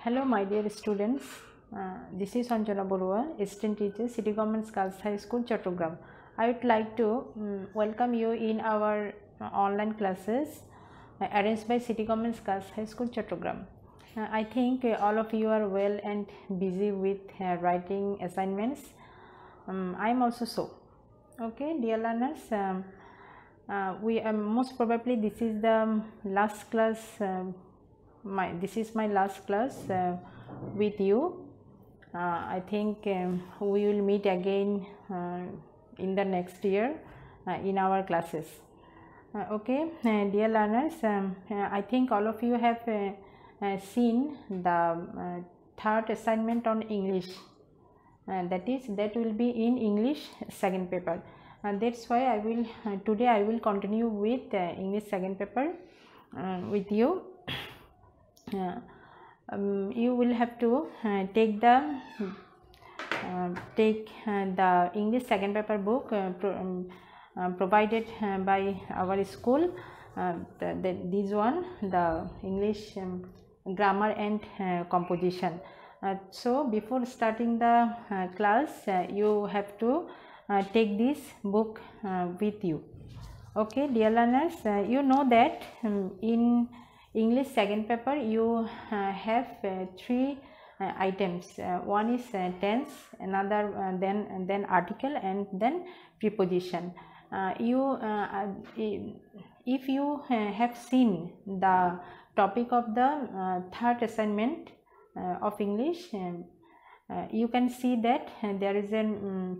Hello my dear students, this is Anjana Borua, assistant teacher, City Government Girls High School, Chattogram. I would like to welcome you in our online classes arranged by City Government Girls High School, Chattogram. I think all of you are well and busy with writing assignments. I am also so. Okay, dear learners, we most probably this is the last class. This is my last class with you. I think we will meet again in the next year in our classes. Okay, dear learners, I think all of you have seen the third assignment on English. That will be in English second paper. That's why I will today I will continue with English second paper with you. You will have to take the English second paper book provided by our school. This one, the English grammar and composition. So before starting the class, you have to take this book with you. Okay, dear learners, you know that in English second paper you have three items. One is tense, another then article, and then preposition. If you have seen the topic of the third assignment of English, you can see that there is a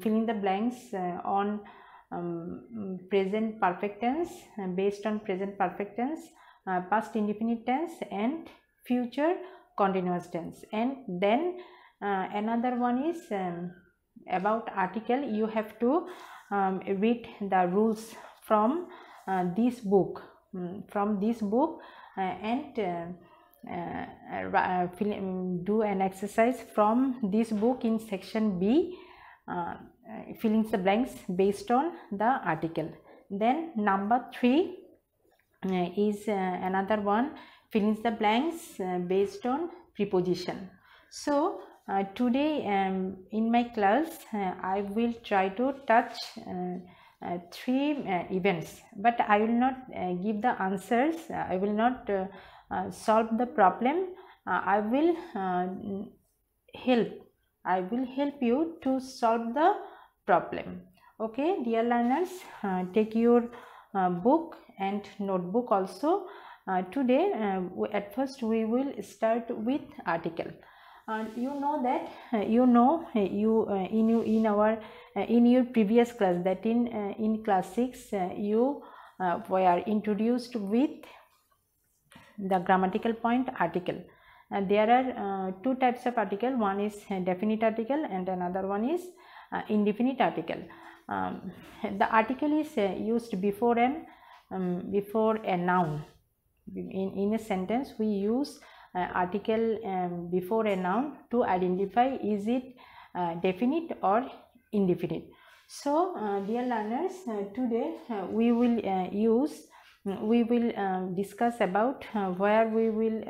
fill in the blanks on present perfect tense, based on present perfect tense, past indefinite tense, and future continuous tense. And then another one is about article. You have to read the rules from this book, and do an exercise from this book in section B, filling the blanks based on the article. Then number 3 is another one, filling the blanks based on preposition. So today in my class I will try to touch 3 events, but I will not give the answers. I will not solve the problem. I will help you to solve the problem. Okay, dear learners, take your book and notebook also. Today at first we will start with article. You know that in your previous class, that in class 6 you were introduced with the grammatical point article. There are 2 types of article. One is definite article and another one is indefinite article. The article is used before a noun. In a sentence we use article before a noun to identify is it definite or indefinite. So dear learners, today we will discuss about where we will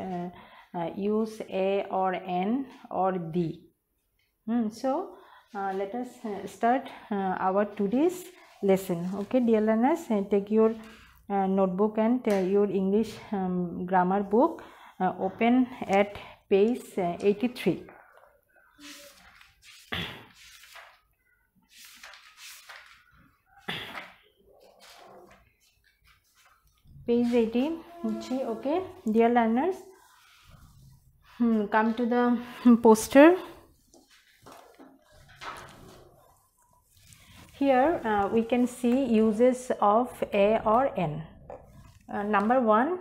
use a or an or the. So let us start our today's lesson. Okay, dear learners, take your notebook and your English grammar book, open at page 83. Page 83. Okay, dear learners, come to the poster. Here we can see uses of a or an. Number 1,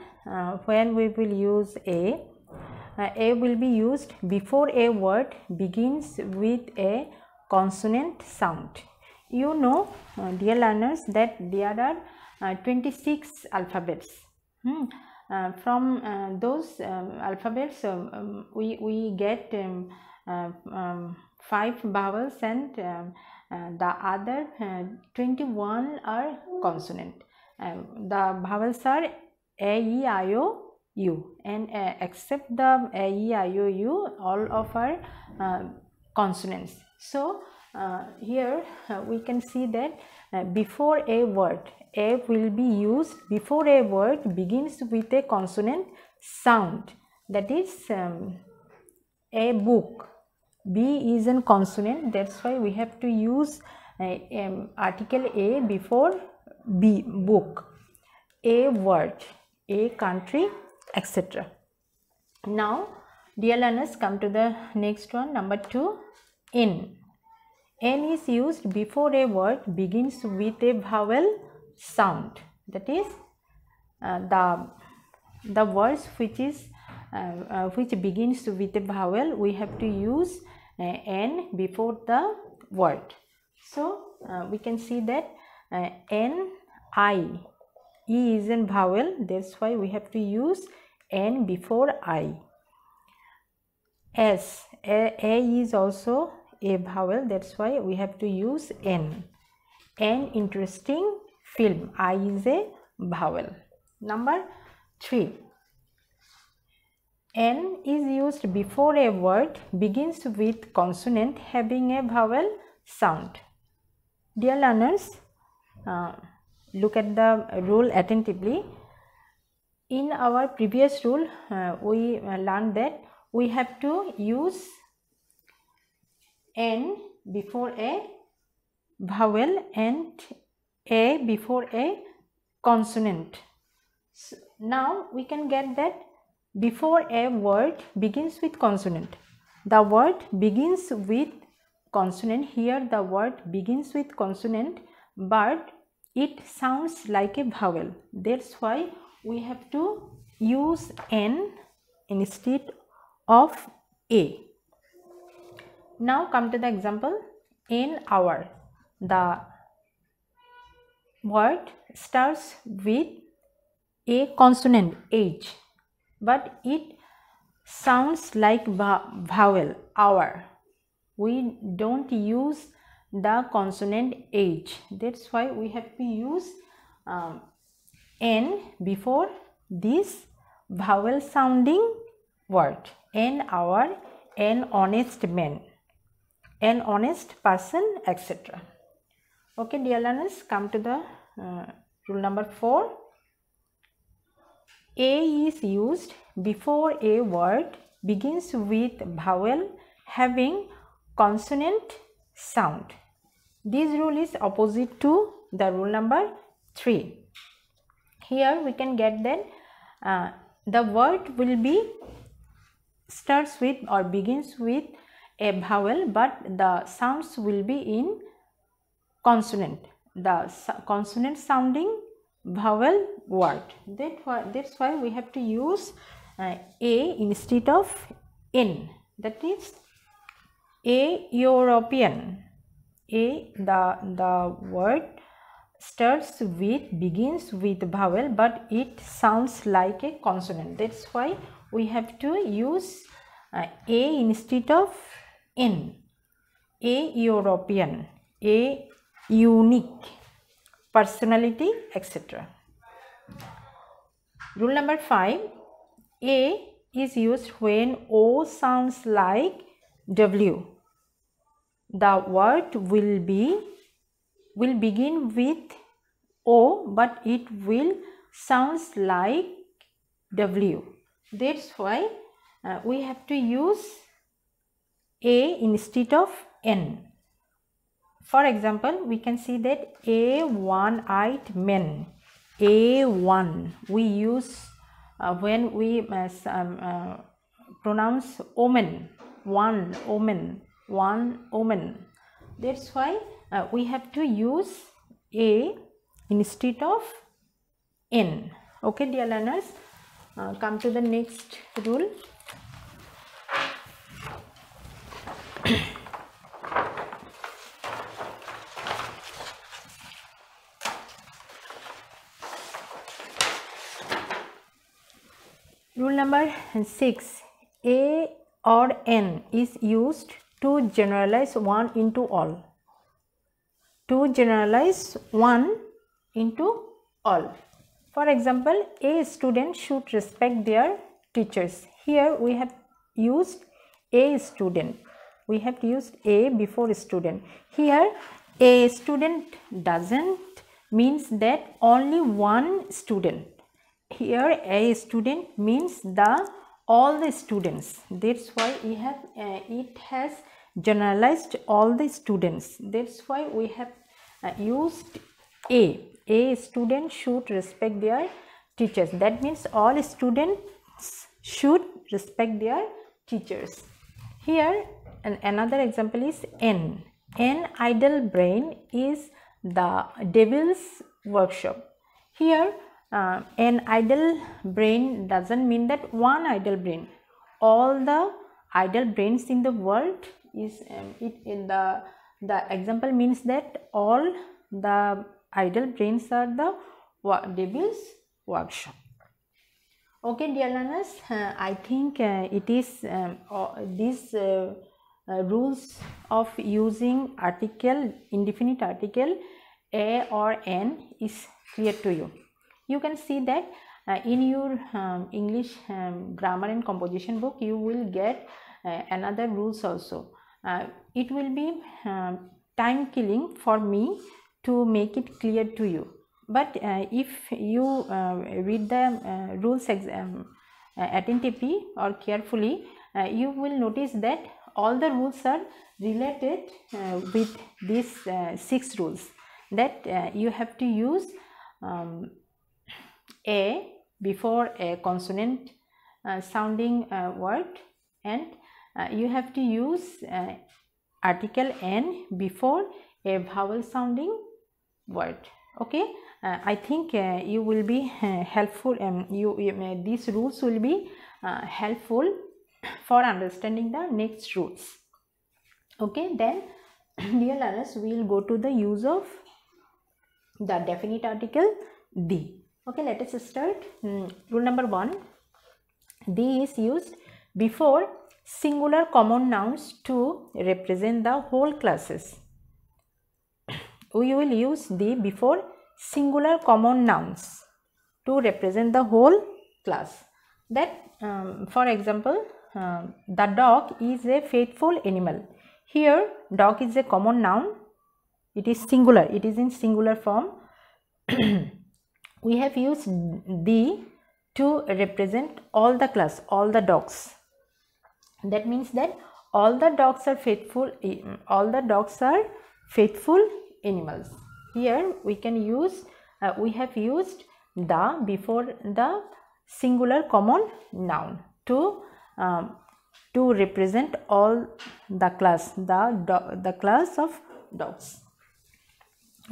when we will use a will be used before a word begins with a consonant sound. You know, dear learners, that there are 26 alphabets. From those alphabets we get 5 vowels and the other 21 are consonant. The vowels are a, e, I, o, U, and except the A, E, I, O, U, all of are consonants. So here we can see that before a word, A will be used before a word begins with a consonant sound, that is a book. B is a consonant, that's why we have to use article A before B, book. A word, a country, etc. Now dear learners, come to the next one, number 2, N. N is used before a word begins with a vowel sound, that is the words which begins with a vowel, we have to use N before the word. So we can see that N, I, E is a vowel, that's why we have to use N before I. S, A is also a vowel, that's why we have to use N. An interesting film, I is a vowel. Number 3, N is used before a word begins with consonant having a vowel sound. Dear learners, look at the rule attentively. In our previous rule, we learned that we have to use N before a vowel and A before a consonant. So now we can get that before a word begins with consonant. The word begins with consonant. Here the word begins with consonant, but it sounds like a vowel. That's why we have to use N instead of A. Now come to the example. In hour, the word starts with a consonant H, but it sounds like vowel, hour. We don't use the consonant H, that's why we have to use N before this vowel sounding word. An hour, an honest man, an honest person, etc. Okay dear learners, come to the rule number 4. A is used before a word begins with vowel having consonant sound. This rule is opposite to the rule number 3. Here we can get that the word will be starts with or begins with a vowel, but the sounds will be in consonant, the consonant sounding vowel word. That's why we have to use A instead of N, that is a European. The word starts with, begins with vowel, but it sounds like a consonant. That's why we have to use A instead of N. A European, a unique, personality, etc. Rule number 5. A is used when O sounds like W. The word will begin with O, but it will sounds like W. That's why we have to use A instead of N. For example, we can see that a one-eyed man. A1 we use when we pronounce omen, one omen, one omen. That's why we have to use A instead of N. Okay dear learners, come to the next rule. Rule number 6. A or N is used to generalize one into all. To generalize one into all. For example, a student should respect their teachers. Here we have used a student. We have used a before student. Here a student doesn't means that only one student. Here a student means all the students. That's why we have it has generalized all the students. That's why we have used a. A student should respect their teachers. That means all students should respect their teachers. Here another example is N. An idle brain is the devil's workshop. Here an idle brain doesn't mean that one idle brain. All the idle brains in the world is the example means that all the idle brains are the devil's workshop. Okay, dear learners, I think it is these rules of using article, indefinite article a or n is clear to you. You can see that in your English grammar and composition book you will get another rules also. It will be time killing for me to make it clear to you, but if you read the rules attentively or carefully, you will notice that all the rules are related with these 6 rules, that you have to use a before a consonant sounding word, and you have to use article n before a vowel sounding word. Okay, I think you will be helpful, these rules will be helpful for understanding the next rules. Okay, then dear learners, we will go to the use of the definite article the. Okay, let us start. Rule number 1, the is used before singular common nouns to represent the whole classes. We will use the before singular common nouns to represent the whole class. That for example, the dog is a faithful animal. Here dog is a common noun, it is singular, it is in singular form. We have used the to represent all the class, all the dogs. That means that all the dogs are faithful, all the dogs are faithful animals. Here we can use we have used the before the singular common noun to represent all the class, the class of dogs.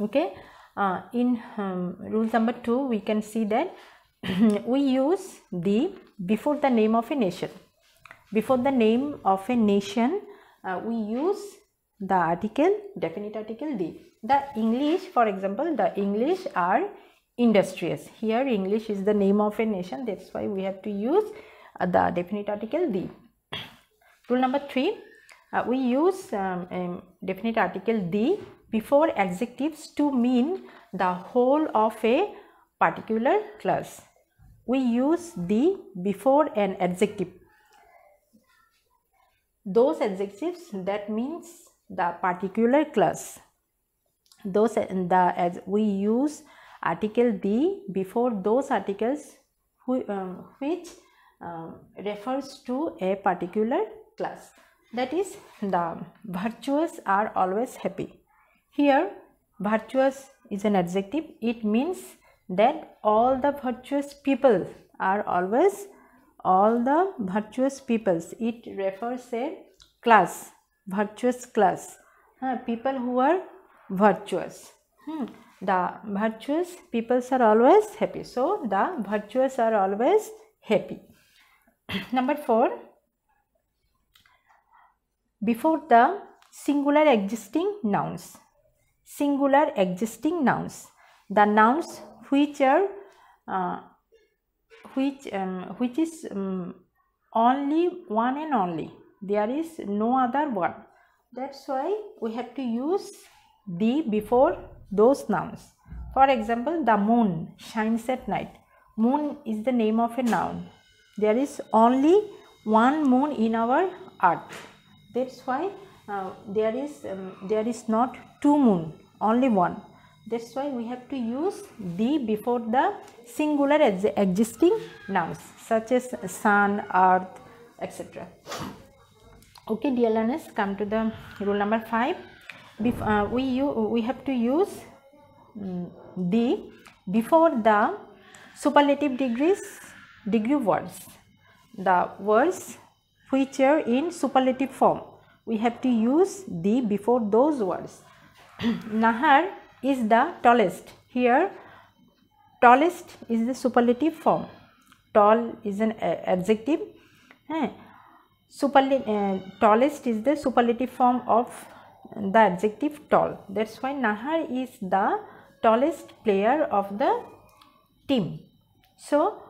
Okay, in rule number 2 we can see that we use the before the name of a nation. Before the name of a nation we use the article, definite article the. The English, for example, the English are industrious. Here English is the name of a nation, that's why we have to use the definite article the. Rule number 3, we use definite article the before adjectives to mean the whole of a particular class. We use the before an adjective. Those adjectives that means the particular class. Those as we use article the before those articles which refers to a particular class. That is, the virtuous are always happy. Here virtuous is an adjective, it means that all the virtuous people are always, all the virtuous peoples, it refers a class, virtuous class, people who are virtuous. The virtuous peoples are always happy, so the virtuous are always happy. Number 4, before the singular existing nouns. Singular existing nouns, the nouns which are which is only one and only, there is no other one. That's why we have to use the before those nouns. For example, the moon shines at night. Moon is the name of a noun. There is only one moon in our earth. That's why there is not two moon, only one. That's why we have to use the before the singular existing nouns such as sun, earth, etc. Okay, dear learners, come to the rule number 5. We have to use the before the superlative degree words. The words which are in superlative form, we have to use the before those words. Nahar is the tallest. Here tallest is the superlative form. Tall is an adjective. Tallest is the superlative form of the adjective tall. That's why Nahar is the tallest player of the team. So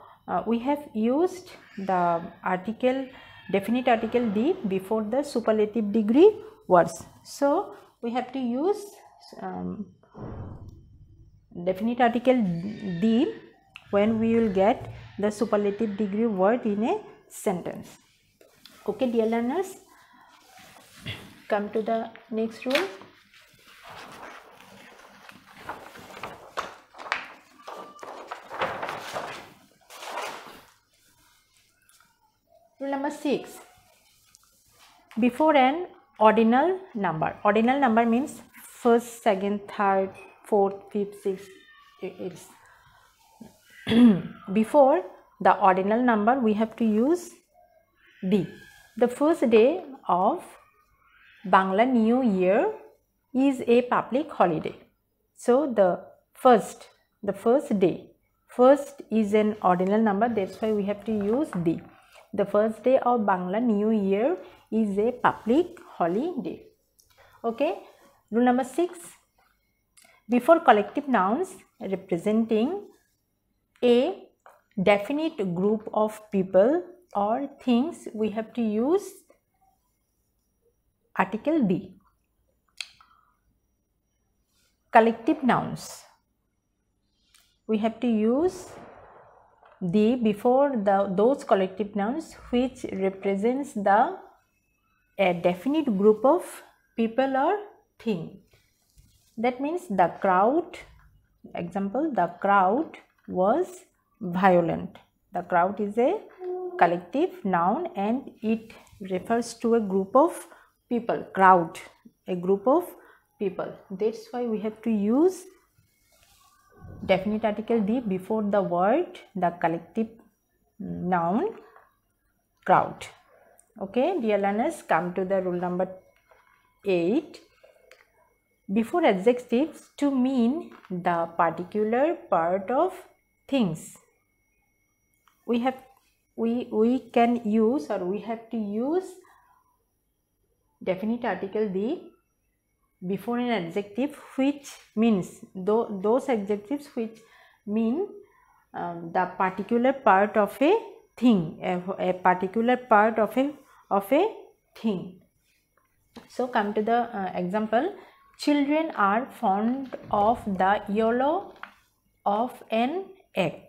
we have used the article, definite article the before the superlative degree words. So we have to use definite article the when we will get the superlative degree word in a sentence. Okay, dear learners, come to the next rule. Rule number 6. Before an ordinal number. Ordinal number means first, second, third, fourth, fifth, sixth. It's before the ordinal number we have to use the. The first day of Bangla New Year is a public holiday. So the first day, first is an ordinal number, that's why we have to use the. The first day of Bangla New Year is a public holiday. Okay, rule number 6. Before collective nouns representing a definite group of people or things, we have to use article the. Collective nouns, we have to use the before those collective nouns which represents a definite group of people or thing. That means the crowd, example, the crowd was violent. The crowd is a collective noun and it refers to a group of people. Crowd, a group of people. That's why we have to use definite article the before the word, the collective noun crowd. Okay, dear learners, come to the rule number 8. Before adjectives to mean the particular part of things, we can use, or we have to use definite article the before an adjective which means those adjectives which mean the particular part of a thing, a particular part of a thing. So come to the example. Children are fond of the yellow of an egg.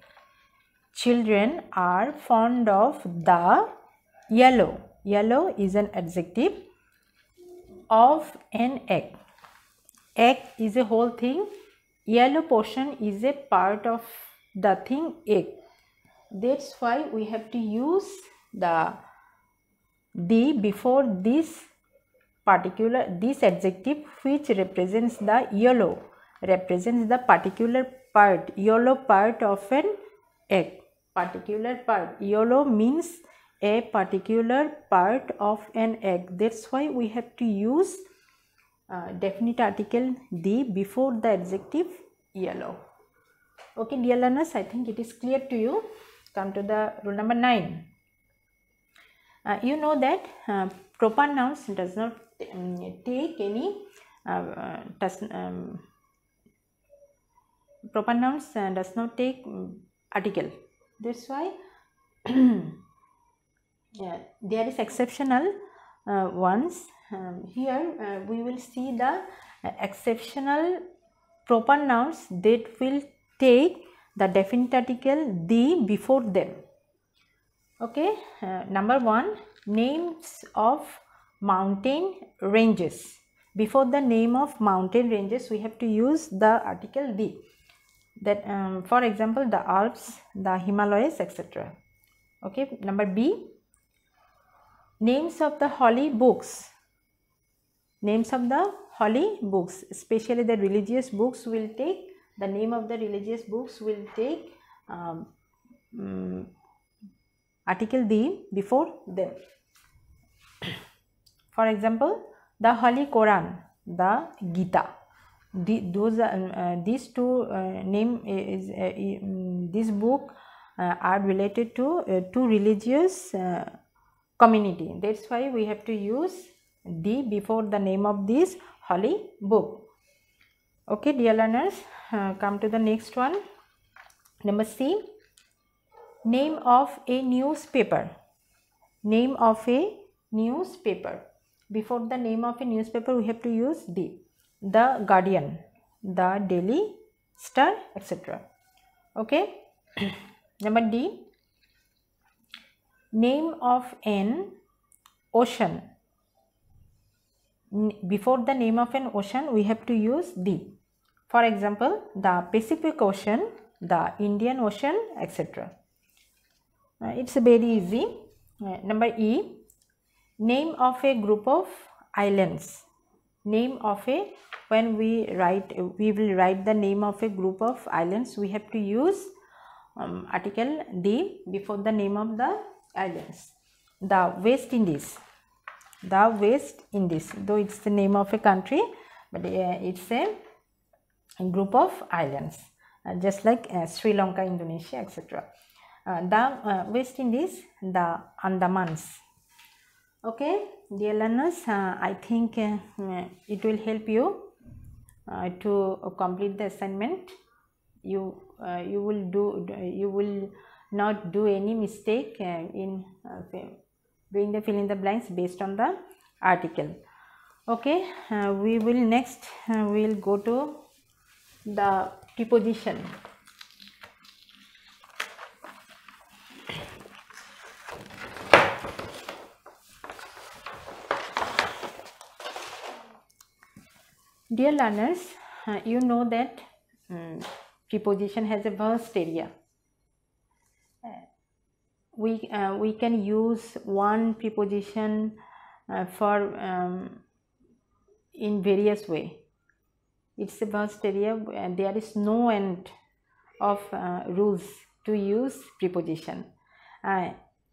Children are fond of the yellow. Yellow is an adjective of an egg. Egg is a whole thing. Yellow portion is a part of the thing egg. That's why we have to use the before this adjective which represents the yellow, represents the particular part, yellow part of an egg. Particular part, yellow means a particular part of an egg. That's why we have to use definite article the before the adjective yellow. Okay, dear learners, I think it is clear to you. Come to the rule number 9. You know that proper nouns does not take any proper nouns does not take article. That's why there is exceptional ones. Here we will see the exceptional proper nouns that will take the definite article the before them. Okay, number 1, names of mountain ranges. Before the name of mountain ranges, we have to use the article the. That for example, the Alps, the Himalayas, etc. Okay, number B, names of the holy books. Names of the holy books, especially the religious books, will take the name of the religious books will take article the before them. For example, the Holy Quran, the Gita. These two name is this book are related to religious community. That's why we have to use the before the name of this holy book. Okay, dear learners, come to the next one. Number C, name of a newspaper. Name of a newspaper. Before the name of a newspaper, we have to use the Guardian, the Daily Star, etc. Okay. Number D, name of an ocean. Before the name of an ocean, we have to use the. For example, the Pacific Ocean, the Indian Ocean, etc. It's very easy. Number E, name of a group of islands. Name of a, when we will write the name of a group of islands, we have to use article the before the name of the islands. The West Indies. The West Indies, though it's the name of a country, but it's a group of islands, just like Sri Lanka, Indonesia, etc. The West Indies, the Andamans. Okay, dear learners, I think it will help you to complete the assignment. You will not do any mistake in doing the fill in the blanks based on the article. Okay, we will next we will go to the preposition. Dear learners, you know that preposition has a vast area. We can use one preposition for in various way. It's a vast area and there is no end of rules to use preposition.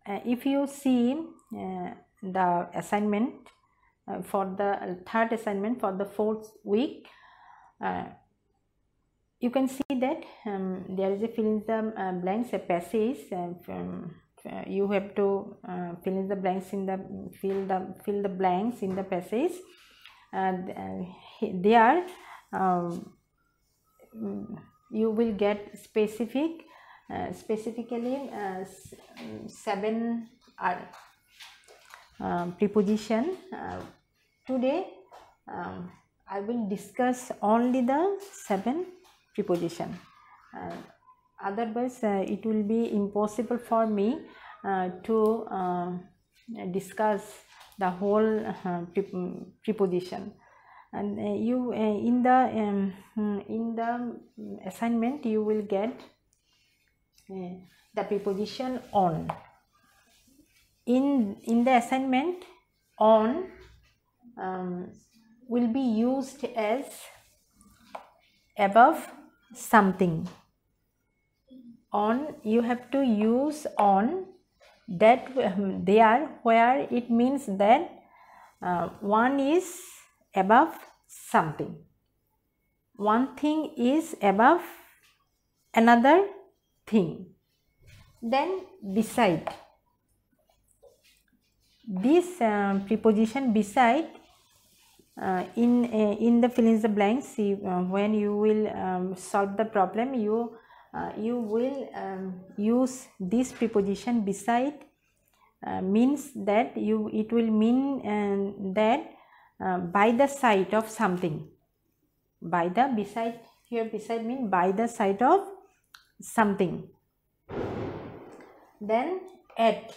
If you see the assignment for the third assignment for the 4th week, you can see that there is a fill in the blanks, a passage. You have to fill in the blanks in the fill the blanks in the passage. There you will get specifically 7 preposition. Today I will discuss only the 7 preposition. Otherwise it will be impossible for me to discuss the whole preposition. And you in the assignment you will get the preposition on. In the assignment, on will be used as above something. On, you have to use on that there where it means that one is above something. One thing is above another thing. Then beside. This preposition beside in the fill in the blanks, when you will solve the problem, you will use this preposition beside. Means that it will mean that by the side of something. By the beside here beside mean by the side of something. Then at,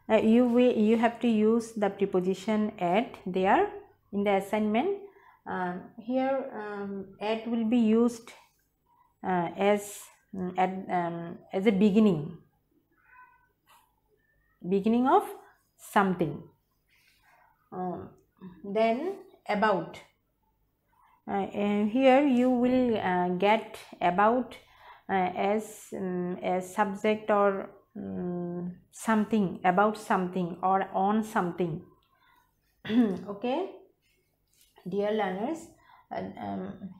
you have to use the preposition at there in the assignment. Here at will be used as a beginning of something. Then about, here you will get about as a subject or something, about something or on something. Okay, dear learners,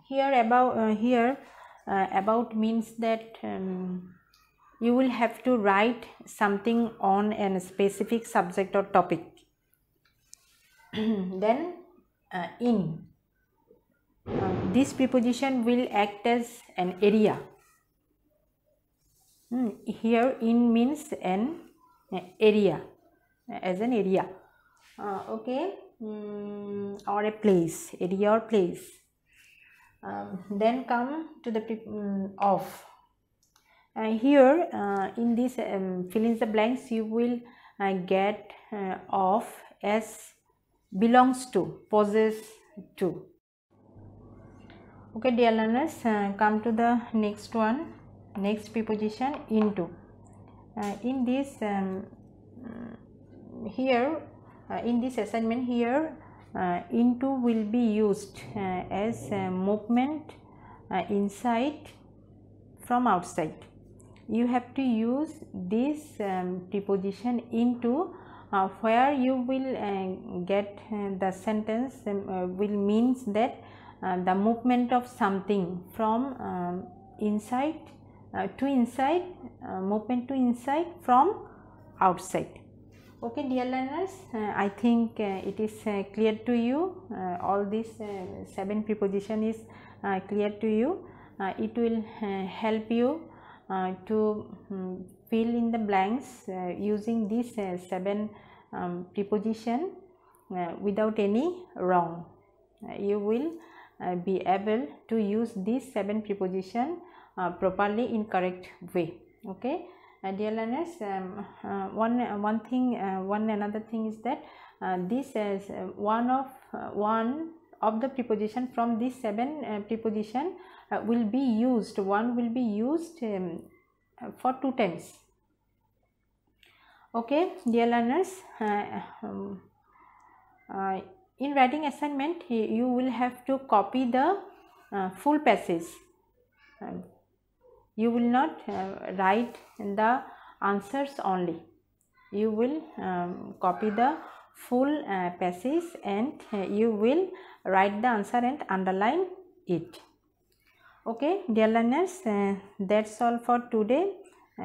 here about means that you will have to write something on a specific subject or topic. Then in, this preposition will act as an area. Here in means an area, as an area. Okay, or a place, area or place. Then come to the of. Here in this fill in the blanks, you will get of as belongs to, possess to. Okay, dear learners, come to the next one, next preposition, into. In this here in this assignment, here into will be used as movement inside from outside. You have to use this preposition into where you will get the sentence will means that the movement of something from inside to inside, movement to inside from outside. Okay, dear learners, I think it is clear to you. All these 7 preposition is clear to you. It will help you to fill in the blanks using these 7 preposition without any wrong. You will be able to use these 7 preposition properly in correct way. Okay, dear learners, another thing is that this is one of the preposition from these 7 preposition will be used. One will be used for 2 times. Okay, dear learners, in writing assignment, you will have to copy the full passage. You will not write the answers only. You will copy the full passage and you will write the answer and underline it. Okay, dear learners, that's all for today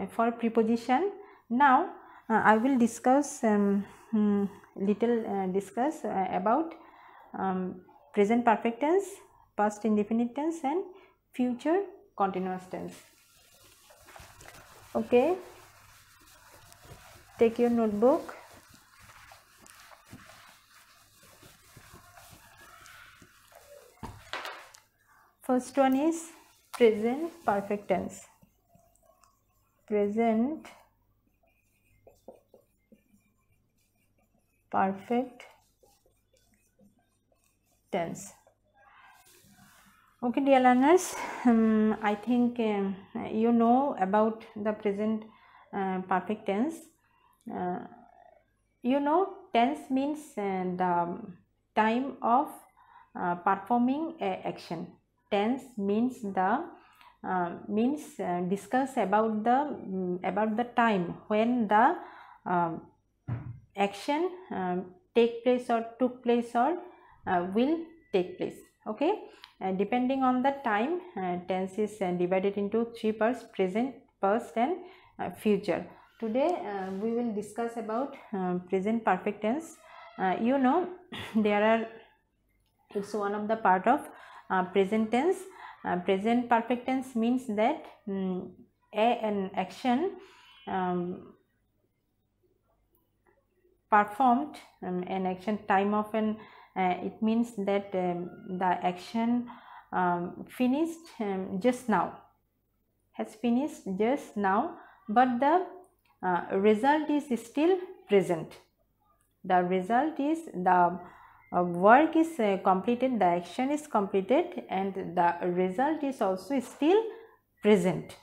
for preposition. Now I will discuss about present perfect tense, past indefinite tense and future continuous tense. Okay, take your notebook. First one is present perfect tense. Present perfect tense. Okay, dear learners, I think you know about the present perfect tense. You know, tense means the time of performing a action. Tense means the discuss about the time when the action take place or took place or will take place. Okay, depending on the time, tense is divided into 3 parts: present, past and future. Today we will discuss about present perfect tense. You know, it's one of the part of present tense. Present perfect tense means that an action performed, an action time of an it means that the action finished just now, has finished just now, but the result is still present. The result is the work is completed, the action is completed, and the result is also still present.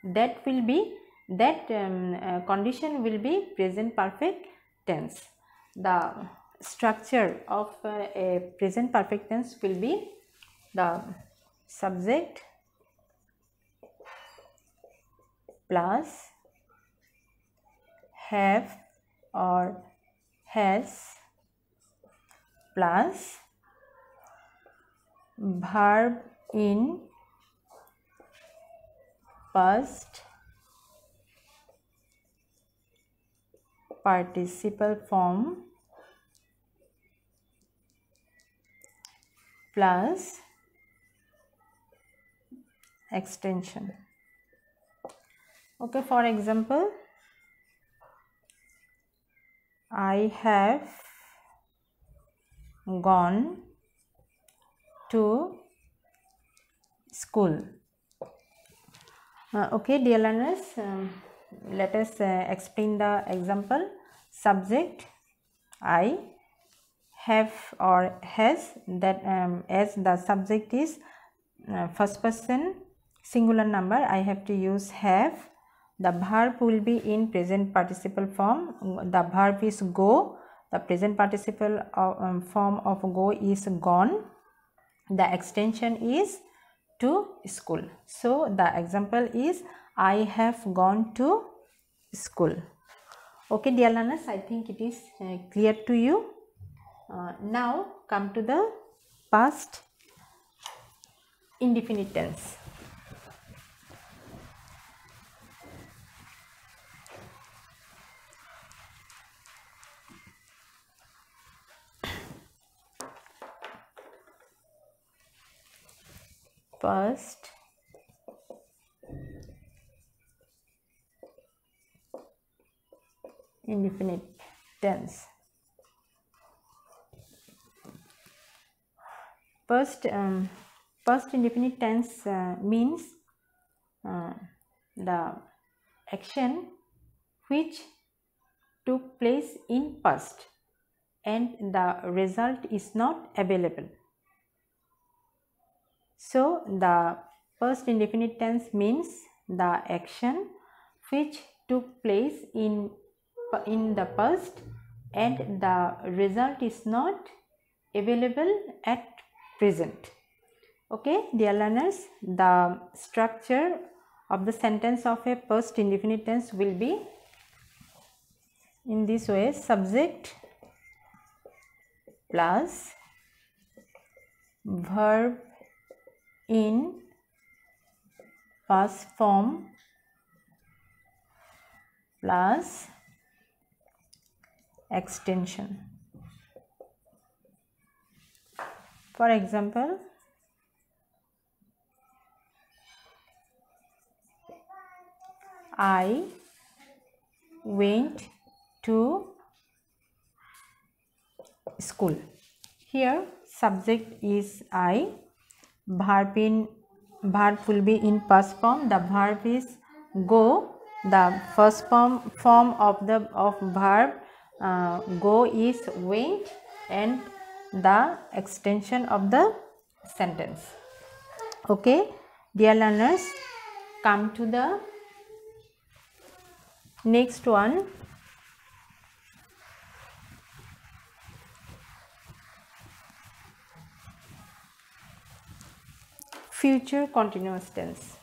That will be, that condition will be present perfect tense. The structure of a present perfect tense will be the subject plus have or has plus verb in past participle form plus extension. Okay, for example, I have gone to school. Okay, dear learners, let us explain the example. Subject I, have or has, that as the subject is first person singular number, I have to use have. The verb will be in present participle form. The verb is go. The present participle form of go is gone. The extension is to school. So the example is I have gone to school. Okay, dear learners, I think it is clear to you. Now come to the past indefinite tense. Past indefinite tense. Past indefinite tense means the action which took place in past and the result is not available. So the past indefinite tense means the action which took place in the past and the result is not available at present. Okay, dear learners, the structure of the sentence of a past indefinite tense will be in this way: subject plus verb in past form plus extension. For example, I went to school. Here subject is I, verb will be in past form. The verb is go. The first form of verb go is went, and the extension of the sentence. Okay, dear learners, come to the next one. Future continuous tense.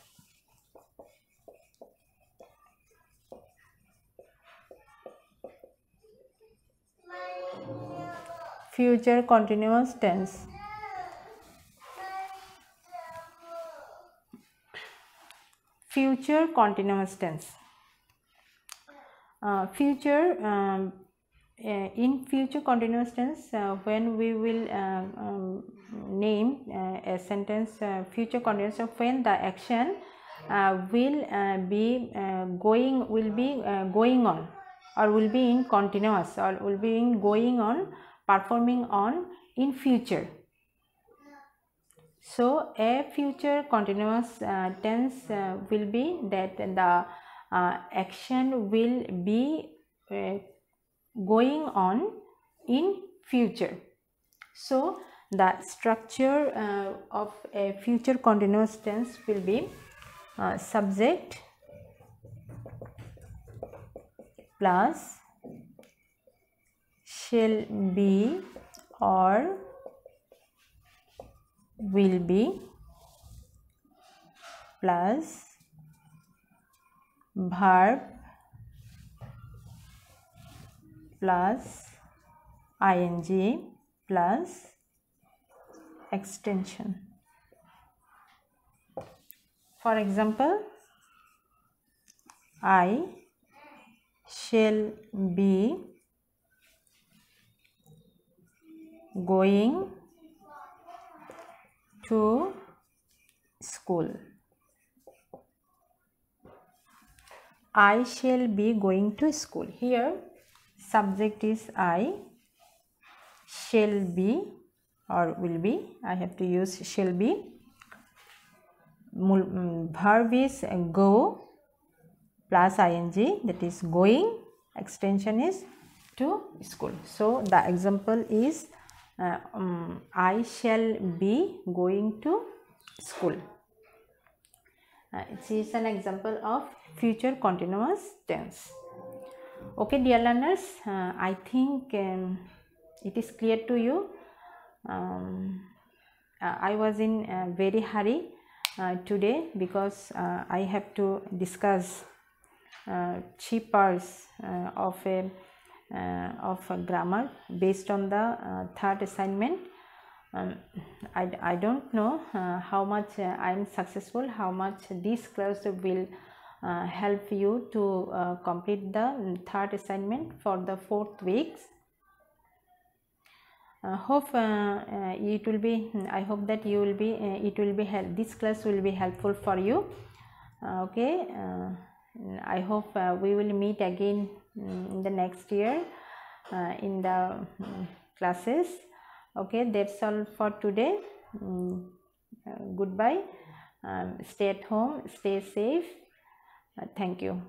Future continuous tense. Future continuous tense. In future continuous tense, when we will name a sentence future continuous, when the action will be going on, or will be in continuous, or will be in going on, performing on in future. So a future continuous tense will be that the action will be going on in future. So the structure of a future continuous tense will be subject plus shall be or will be plus verb plus ing plus extension. For example, I shall be going to school. I shall be going to school. Here subject is I, shall be or will be, I have to use shall be. Verb is go plus ing, that is going, extension is to school. So the example is I shall be going to school. It is an example of future continuous tense. Okay dear learners, I think it is clear to you. I was in a very hurry today because I have to discuss 3 parts of a grammar based on the third assignment. I don't know how much I am successful, how much this class will help you to complete the third assignment for the 4th weeks. Hope it will be, I hope that you will be it will be this class will be helpful for you. Okay, I hope we will meet again in the next year in the classes. Okay, that's all for today. Goodbye. Stay at home, stay safe. Thank you.